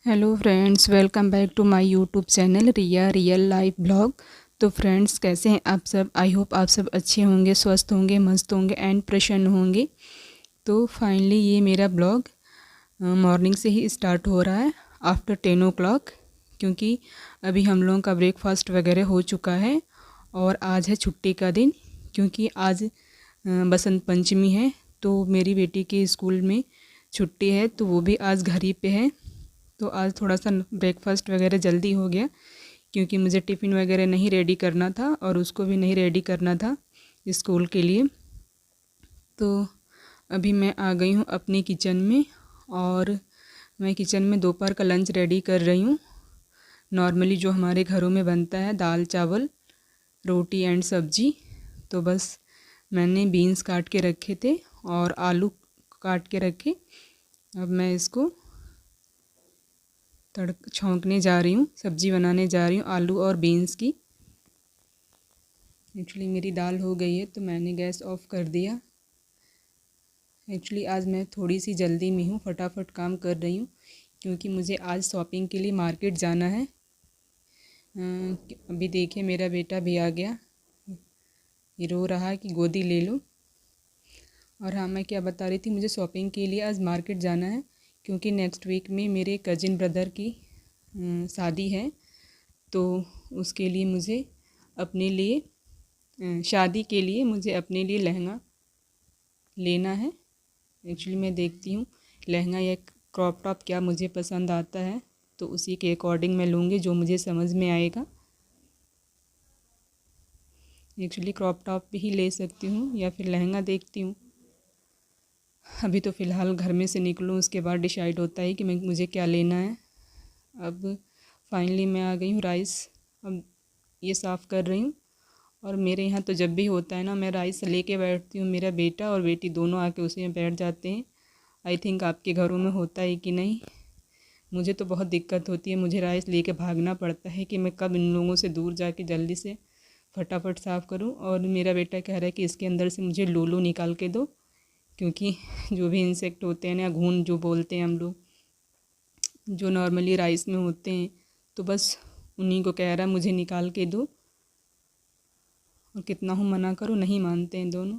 Hello friends, welcome back to my YouTube channel Riya real life blog. तो friends, कैसे हैं आप सब? आई होप आप सब अच्छे होंगे, स्वस्थ होंगे, मस्त होंगे एंड प्रसन्न होंगे। तो फाइनली ये मेरा ब्लॉग मॉर्निंग से ही स्टार्ट हो रहा है आफ्टर 10 o'clock, क्योंकि अभी हम लोगों का ब्रेकफास्ट वगैरह हो चुका है और आज है छुट्टी का दिन, क्योंकि आज बसंत पंचमी है। तो मेरी बेटी के स्कूल में छुट्टी है, तो वो भी आज घर ही पे है। तो आज थोड़ा सा ब्रेकफास्ट वगैरह जल्दी हो गया, क्योंकि मुझे टिफ़िन वगैरह नहीं रेडी करना था और उसको भी नहीं रेडी करना था स्कूल के लिए। तो अभी मैं आ गई हूँ अपनी किचन में, और मैं किचन में दोपहर का लंच रेडी कर रही हूँ। नॉर्मली जो हमारे घरों में बनता है, दाल चावल रोटी एंड सब्जी। तो बस मैंने बीन्स काट के रखे थे और आलू काट के रखे। अब मैं इसको छौंकने जा रही हूँ, सब्ज़ी बनाने जा रही हूँ आलू और बीन्स की। एक्चुअली मेरी दाल हो गई है, तो मैंने गैस ऑफ कर दिया। एक्चुअली आज मैं थोड़ी सी जल्दी में हूँ, फटाफट काम कर रही हूँ, क्योंकि मुझे आज शॉपिंग के लिए मार्केट जाना है। अभी देखिए मेरा बेटा भी आ गया, ये रो रहा है कि गोदी ले लो। और हाँ, मैं क्या बता रही थी, मुझे शॉपिंग के लिए आज मार्केट जाना है, क्योंकि नेक्स्ट वीक में मेरे कज़िन ब्रदर की शादी है। तो उसके लिए मुझे अपने लिए शादी के लिए मुझे अपने लिए लहंगा लेना है। एक्चुअली मैं देखती हूँ लहंगा या क्रॉप टॉप क्या मुझे पसंद आता है, तो उसी के अकॉर्डिंग मैं लूँगी जो मुझे समझ में आएगा। एक्चुअली क्रॉप टॉप ही ले सकती हूँ या फिर लहंगा देखती हूँ। अभी तो फ़िलहाल घर में से निकलूँ, उसके बाद डिसाइड होता है कि मुझे क्या लेना है। अब फाइनली मैं आ गई हूँ राइस, अब ये साफ़ कर रही हूँ। और मेरे यहाँ तो जब भी होता है ना, मैं राइस लेके बैठती हूँ, मेरा बेटा और बेटी दोनों आके उसी में बैठ जाते हैं। आई थिंक आपके घरों में होता है कि नहीं। मुझे तो बहुत दिक्कत होती है, मुझे राइस लेके भागना पड़ता है कि मैं कब इन लोगों से दूर जाके जल्दी से फटाफट साफ़ करूँ। और मेरा बेटा कह रहा है कि इसके अंदर से मुझे लूलू निकाल के दो, क्योंकि जो भी इंसेक्ट होते हैं ना, घून जो बोलते हैं हम लोग, जो नॉर्मली राइस में होते हैं, तो बस उन्हीं को कह रहा है मुझे निकाल के दो। और कितना हूँ मना करूँ, नहीं मानते हैं दोनों।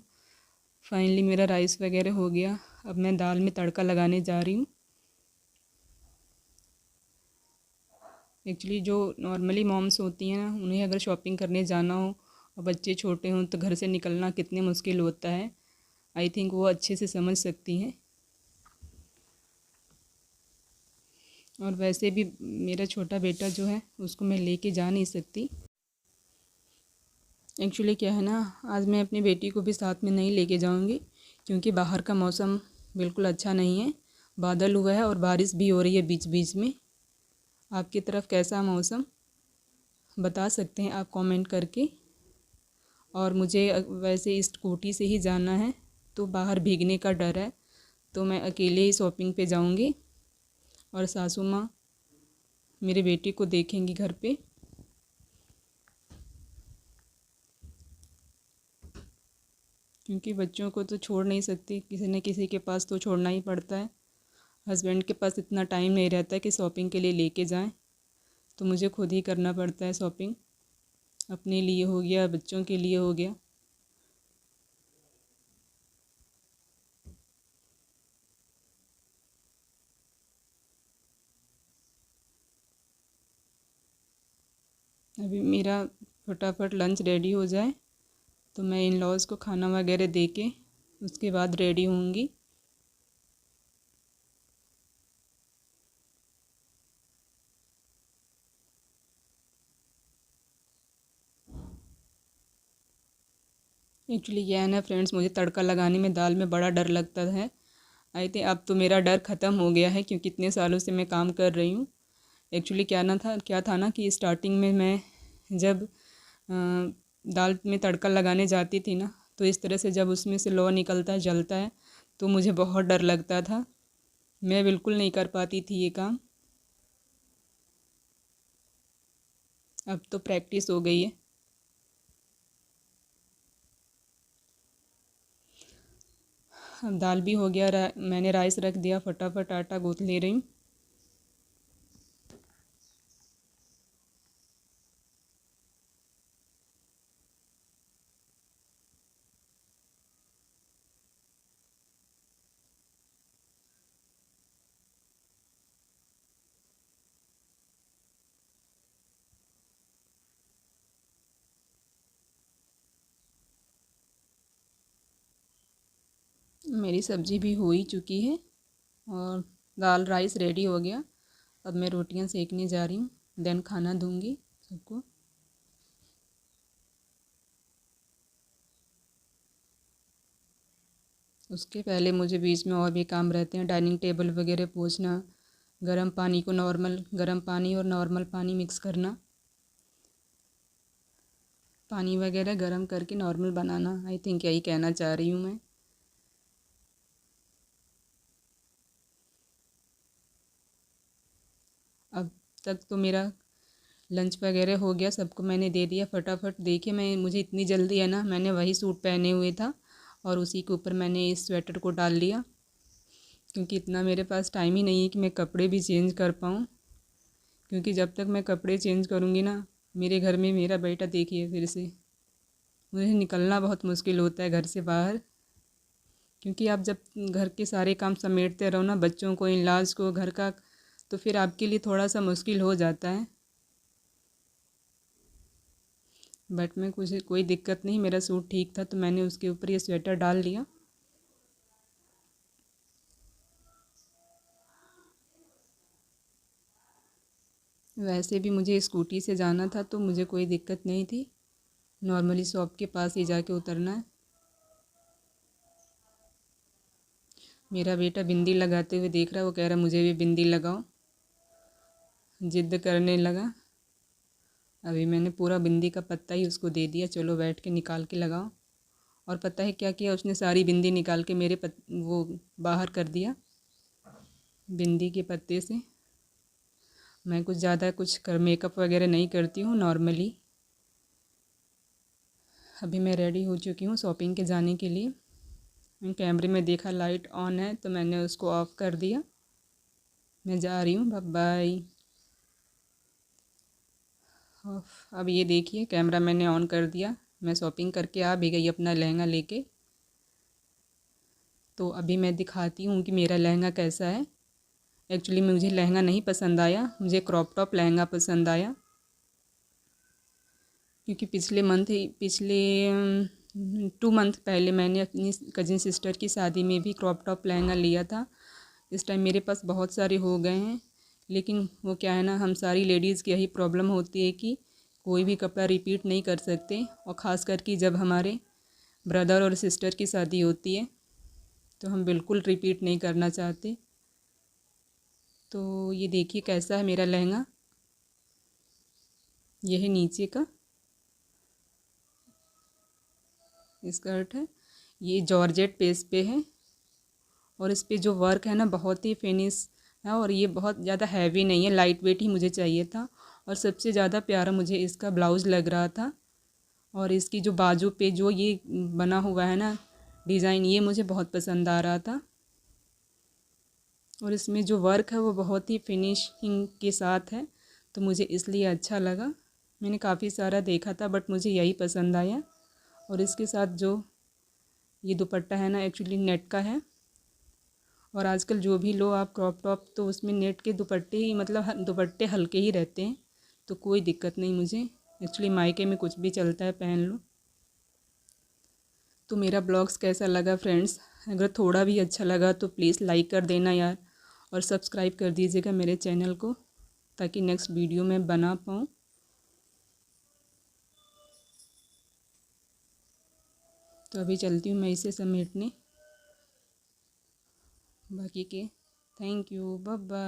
फाइनली मेरा राइस वगैरह हो गया, अब मैं दाल में तड़का लगाने जा रही हूँ। एक्चुअली जो नॉर्मली मॉम्स होती हैं ना, उन्हें अगर शॉपिंग करने जाना हो और बच्चे छोटे हों तो घर से निकलना कितने मुश्किल होता है। आई थिंक वो अच्छे से समझ सकती हैं। और वैसे भी मेरा छोटा बेटा जो है, उसको मैं लेके जा नहीं सकती। एक्चुअली क्या है ना, आज मैं अपनी बेटी को भी साथ में नहीं लेके जाऊंगी, क्योंकि बाहर का मौसम बिल्कुल अच्छा नहीं है। बादल हुआ है और बारिश भी हो रही है बीच बीच में। आपकी तरफ कैसा मौसम, बता सकते हैं आप कमेंट करके। और मुझे वैसे स्कूटी से ही जाना है, तो बाहर भीगने का डर है, तो मैं अकेले ही शॉपिंग पे जाऊंगी। और सासू माँ मेरे बेटी को देखेंगी घर पे। क्योंकि बच्चों को तो छोड़ नहीं सकती, किसी न किसी के पास तो छोड़ना ही पड़ता है। हस्बैंड के पास इतना टाइम नहीं रहता कि शॉपिंग के लिए लेके जाएं, तो मुझे खुद ही करना पड़ता है शॉपिंग। अपने लिए हो गया, बच्चों के लिए हो गया। अभी मेरा फटाफट लंच रेडी हो जाए, तो मैं इन लॉज़ को खाना वगैरह दे के उसके बाद रेडी होंगी। एक्चुअली क्या है ना फ्रेंड्स, मुझे तड़का लगाने में दाल में बड़ा डर लगता है। आई थिंक अब तो मेरा डर ख़त्म हो गया है, क्योंकि इतने सालों से मैं काम कर रही हूँ। एक्चुअली क्या था ना कि स्टार्टिंग में मैं जब दाल में तड़का लगाने जाती थी ना, तो इस तरह से जब उसमें से लौ निकलता है, जलता है, तो मुझे बहुत डर लगता था। मैं बिल्कुल नहीं कर पाती थी ये काम। अब तो प्रैक्टिस हो गई है। अब दाल भी हो गया, मैंने राइस रख दिया, फटाफट आटा गूँथ ले रही हूँ। मेरी सब्ज़ी भी हो ही चुकी है और दाल राइस रेडी हो गया। अब मैं रोटियां सेकने जा रही हूँ, देन खाना दूंगी सबको। उसके पहले मुझे बीच में और भी काम रहते हैं, डाइनिंग टेबल वगैरह पोंछना, गर्म पानी और नॉर्मल पानी मिक्स करना, पानी वगैरह गर्म करके नॉर्मल बनाना। आई थिंक यही कहना चाह रही हूँ मैं। अब तक तो मेरा लंच वगैरह हो गया, सबको मैंने दे दिया फटाफट। देखिए मुझे इतनी जल्दी है ना, मैंने वही सूट पहने हुए था और उसी के ऊपर मैंने इस स्वेटर को डाल लिया, क्योंकि इतना मेरे पास टाइम ही नहीं है कि मैं कपड़े भी चेंज कर पाऊँ। क्योंकि जब तक मैं कपड़े चेंज करूँगी ना, मेरे घर में मेरा बेटा देखिए फिर से मुझे निकलना बहुत मुश्किल होता है घर से बाहर। क्योंकि आप जब घर के सारे काम समेटते रहो ना, बच्चों को, इन-लॉज़ को, घर का, तो फिर आपके लिए थोड़ा सा मुश्किल हो जाता है। बट मैं कुछ कोई दिक्कत नहीं, मेरा सूट ठीक था तो मैंने उसके ऊपर ये स्वेटर डाल लिया। वैसे भी मुझे स्कूटी से जाना था तो मुझे कोई दिक्कत नहीं थी, नॉर्मली शॉप के पास ही जाके उतरना है। मेरा बेटा बिंदी लगाते हुए देख रहा है, वो कह रहा मुझे भी बिंदी लगाओ, जिद करने लगा। अभी मैंने पूरा बिंदी का पत्ता ही उसको दे दिया, चलो बैठ के निकाल के लगाओ। और पता है क्या किया उसने, सारी बिंदी निकाल के मेरे वो बाहर कर दिया बिंदी के पत्ते से। मैं कुछ ज़्यादा कुछ कर मेकअप वगैरह नहीं करती हूँ, नॉर्मली। अभी मैं रेडी हो चुकी हूँ शॉपिंग के जाने के लिए। कैमरे में देखा लाइट ऑन है तो मैंने उसको ऑफ़ कर दिया। मैं जा रही हूँ, बाय बाय। अब ये देखिए कैमरा मैंने ऑन कर दिया, मैं शॉपिंग करके आ भी गई अपना लहंगा लेके। तो अभी मैं दिखाती हूँ कि मेरा लहंगा कैसा है। एक्चुअली मुझे लहंगा नहीं पसंद आया, मुझे क्रॉप टॉप लहंगा पसंद आया। क्योंकि पिछले 2 मंथ पहले मैंने अपनी कज़िन सिस्टर की शादी में भी क्रॉप टॉप लहंगा लिया था। इस टाइम मेरे पास बहुत सारे हो गए हैं, लेकिन वो क्या है ना, हम सारी लेडीज़ की यही प्रॉब्लम होती है कि कोई भी कपड़ा रिपीट नहीं कर सकते, और ख़ास करके जब हमारे ब्रदर और सिस्टर की शादी होती है तो हम बिल्कुल रिपीट नहीं करना चाहते। तो ये देखिए कैसा है मेरा लहंगा, यह है नीचे का स्कर्ट है, ये जॉर्जेट पेज पे है और इस पे जो वर्क है ना बहुत ही फिनिश है, और ये बहुत ज़्यादा हैवी नहीं है, लाइट वेट ही मुझे चाहिए था। और सबसे ज़्यादा प्यारा मुझे इसका ब्लाउज़ लग रहा था, और इसकी जो बाजू पे जो ये बना हुआ है ना डिज़ाइन, ये मुझे बहुत पसंद आ रहा था। और इसमें जो वर्क है वो बहुत ही फिनिशिंग के साथ है, तो मुझे इसलिए अच्छा लगा। मैंने काफ़ी सारा देखा था बट मुझे यही पसंद आया। और इसके साथ जो ये दुपट्टा है ना, एक्चुअली नेट का है, और आजकल जो भी लो आप क्रॉप टॉप, तो उसमें नेट के दुपट्टे ही, मतलब दुपट्टे हल्के ही रहते हैं, तो कोई दिक्कत नहीं मुझे। एक्चुअली मायके में कुछ भी चलता है, पहन लो। तो मेरा ब्लॉग्स कैसा लगा फ्रेंड्स, अगर थोड़ा भी अच्छा लगा तो प्लीज़ लाइक कर देना यार, और सब्सक्राइब कर दीजिएगा मेरे चैनल को, ताकि नेक्स्ट वीडियो में बना पाऊँ। तो अभी चलती हूँ मैं इसे समेटने बाकी के। Thank you, bye bye.